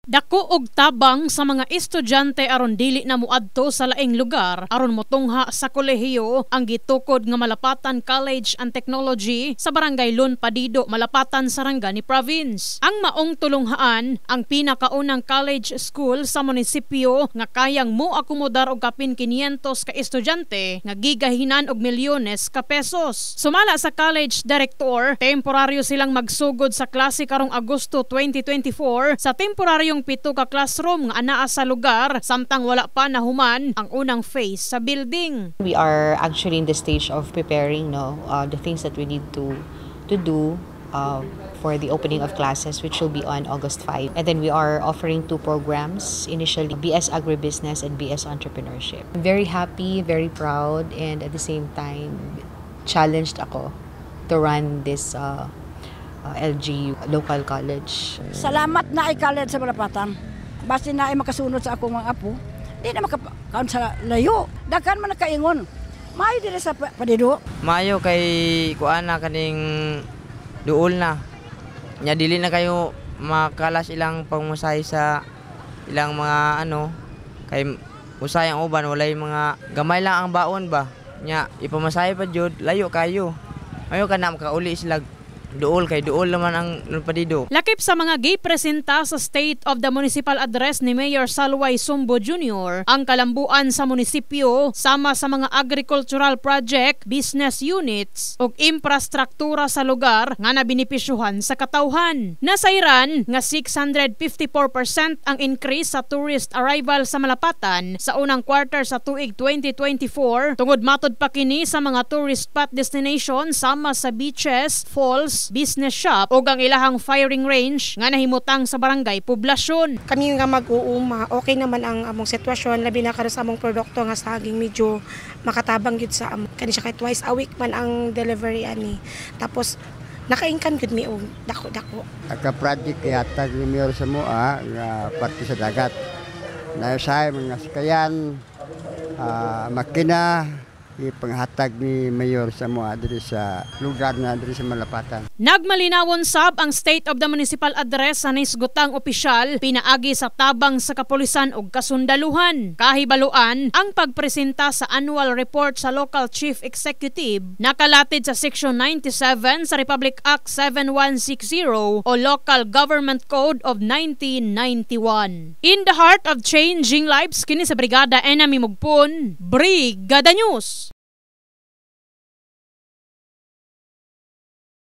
Dako og tabang sa mga estudyante aron dili na muadto sa laing lugar aron motungha sa kolehiyo ang gitukod nga Malapatan College and Technology sa Barangay Lon Padido, Malapatan, Sarangani Province. Ang maong tulunghaan ang pinakaunang college school sa munisipyo nga kayang moakomodar og kapin 500 ka estudyante nga gigahinan og milyones ka pesos. Sumala sa college director, temporaryo silang magsugod sa klase karong Agosto 2024 sa temporaryong 7 ka classroom nga anaa sa lugar samtang wala pa nahuman ang unang phase sa building. We are actually in the stage of preparing the things that we need to do for the opening of classes, which will be on August 5. And then we are offering 2 programs, initially BS Agribusiness and BS Entrepreneurship. I'm very happy, very proud, and at the same time challenged ako to run this LGU local college. Salamat na ay college sa Malapatan. Basta na ay makasunod sa akong mga apo, di na makakaon sa layo. Daghan man nakaingon. Maayo diri sa Padido. Maayo kay kuana kaning duol na. Nya dili na kayo makalas ilang pangmusay sa ilang mga kay usay ang uban walay mga gamay lang ang baon ba. Nya ipamasahe pa jud layo kayo. Ayo ka na makauli sila duol kay duol naman ang Padido. Lakip sa mga gipresenta sa State of the Municipal Address ni Mayor Salway Sumbo Jr. ang kalambuan sa munisipyo sama sa mga agricultural project, business units ug infrastruktura sa lugar nga nabinipisyuhan sa katawhan. Nasayran nga 654% ang increase sa tourist arrival sa Malapatan sa unang quarter sa tuig 2024 tungod matod pa kini sa mga tourist spot destination sama sa beaches, falls, business shop o ang ilahang firing range nga nahimutang sa barangay poblasyon. Kami nga mag-uuma, okay naman ang among sitwasyon, labi na karon sa among produkto nga saging medyo makatabang gyud sa among kani siya kay twice a week man ang delivery ani. Tapos nakaingkan gud mi og dako-dako. Project yata ni Mayor sa mua nga parte sa dagat. Nausay mga sakayan, makina, ipanghatag ni Mayor sa mua diri sa lugar na diri sa Malapatan. Nagmalinawon sab ang State of the Municipal Address sa nisgotang opisyal pinaagi sa tabang sa kapulisan ug kasundaluhan. Kahibaluan ang pagpresenta sa annual report sa Local Chief Executive nakalatid sa Section 97 sa Republic Act 7160 o Local Government Code of 1991. In the heart of changing lives kini sa Brigada Enemy Mugpon, Brigada News.